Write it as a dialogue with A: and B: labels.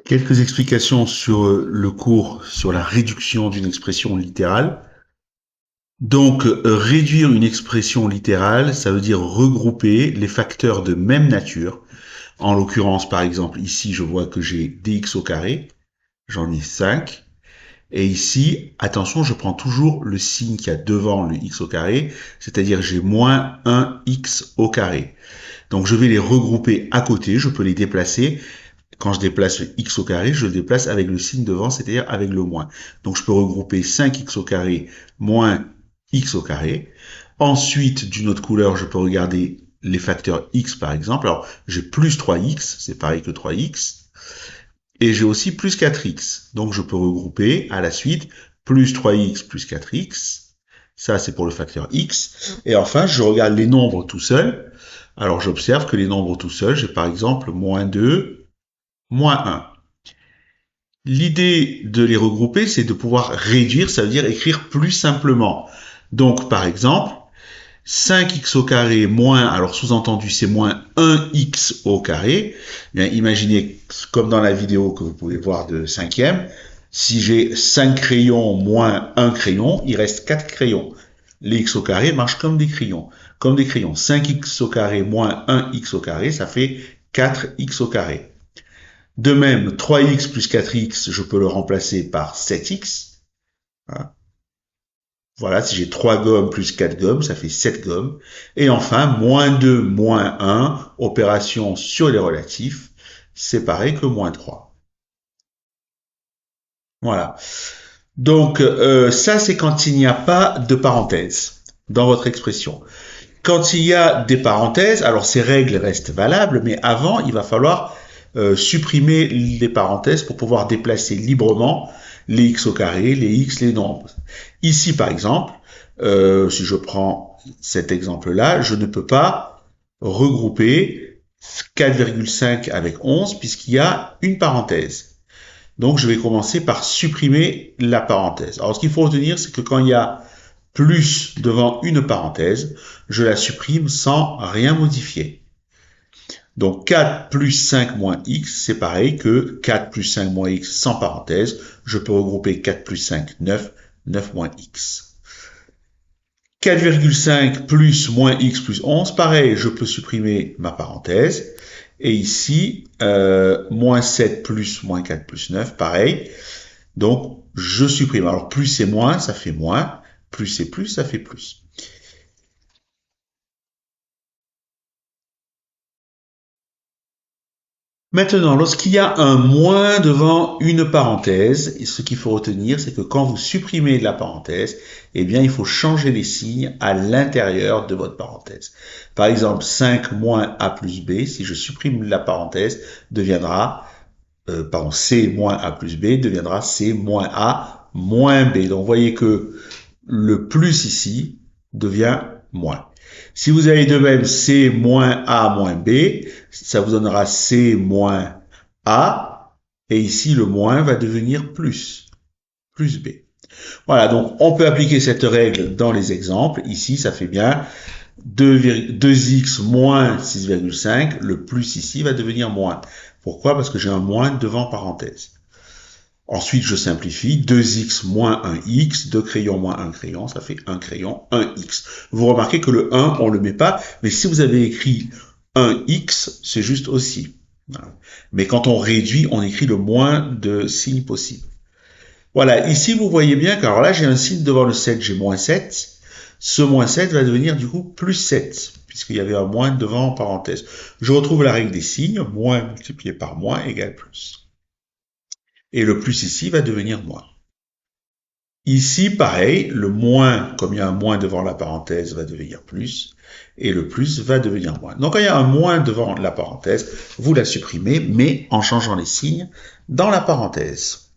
A: Quelques explications sur le cours sur la réduction d'une expression littérale. Donc, réduire une expression littérale, ça veut dire regrouper les facteurs de même nature. En l'occurrence, par exemple, ici, je vois que j'ai dx au carré, j'en ai 5. Et ici, attention, je prends toujours le signe qu'il y a devant le x au carré, c'est-à-dire j'ai moins 1x au carré. Donc, je vais les regrouper à côté, je peux les déplacer. Quand je déplace le x au carré, je le déplace avec le signe devant, c'est-à-dire avec le moins. Donc je peux regrouper 5x au carré moins x au carré. Ensuite, d'une autre couleur, je peux regarder les facteurs x par exemple. Alors j'ai plus 3x, c'est pareil que 3x. Et j'ai aussi plus 4x. Donc je peux regrouper à la suite plus 3x plus 4x. Ça, c'est pour le facteur x. Et enfin, je regarde les nombres tout seuls. Alors j'observe que les nombres tout seuls, j'ai par exemple moins 2, moins 1. L'idée de les regrouper, c'est de pouvoir réduire, ça veut dire écrire plus simplement. Donc, par exemple, 5x au carré moins, alors sous-entendu, c'est moins 1x au carré. Bien, imaginez, comme dans la vidéo que vous pouvez voir de 5e, si j'ai 5 crayons moins 1 crayon, il reste 4 crayons. Les x au carré marchent comme des crayons. Comme des crayons. 5x au carré moins 1x au carré, ça fait 4x au carré. De même, 3x plus 4x, je peux le remplacer par 7x. Voilà, si j'ai 3 gommes plus 4 gommes, ça fait 7 gommes. Et enfin, moins 2, moins 1, opération sur les relatifs, c'est pareil que moins 3. Voilà. Donc, ça, c'est quand il n'y a pas de parenthèse dans votre expression. Quand il y a des parenthèses, alors ces règles restent valables, mais avant, il va falloir supprimer les parenthèses pour pouvoir déplacer librement les x au carré, les x, les nombres. Ici, par exemple, si je prends cet exemple-là, je ne peux pas regrouper 4,5 avec 11 puisqu'il y a une parenthèse. Donc, je vais commencer par supprimer la parenthèse. Alors, ce qu'il faut retenir, c'est que quand il y a plus devant une parenthèse, je la supprime sans rien modifier. Donc 4 plus 5 moins x, c'est pareil que 4 plus 5 moins x sans parenthèse. Je peux regrouper 4 plus 5, 9, 9 moins x. 4,5 plus moins x plus 11, pareil, je peux supprimer ma parenthèse. Et ici, moins 7 plus moins 4 plus 9, pareil. Donc, je supprime. Alors, plus et moins, ça fait moins. Plus et plus, ça fait plus. Maintenant, lorsqu'il y a un moins devant une parenthèse, ce qu'il faut retenir, c'est que quand vous supprimez la parenthèse, eh bien, il faut changer les signes à l'intérieur de votre parenthèse. Par exemple, 5 moins a plus b, si je supprime la parenthèse, deviendra, c moins a plus b deviendra c moins a moins b. Donc, vous voyez que le plus ici devient moins. Si vous avez de même C moins A moins B, ça vous donnera C moins A, et ici le moins va devenir plus B. Voilà, donc on peut appliquer cette règle dans les exemples. Ici, ça fait bien 2x moins 6,5, le plus ici va devenir moins. Pourquoi? Parce que j'ai un moins devant parenthèse. Ensuite, je simplifie, 2x moins 1x, 2 crayons moins 1 crayon, ça fait 1 crayon, 1x. Vous remarquez que le 1, on ne le met pas, mais si vous avez écrit 1x, c'est juste aussi. Voilà. Mais quand on réduit, on écrit le moins de signes possible. Voilà, ici vous voyez bien que, alors là j'ai un signe devant le 7, j'ai moins 7. Ce moins 7 va devenir du coup plus 7, puisqu'il y avait un moins devant en parenthèse. Je retrouve la règle des signes, moins multiplié par moins égale plus. Et le plus ici va devenir moins. Ici, pareil, le moins, comme il y a un moins devant la parenthèse, va devenir plus, et le plus va devenir moins. Donc, quand il y a un moins devant la parenthèse, vous la supprimez, mais en changeant les signes dans la parenthèse.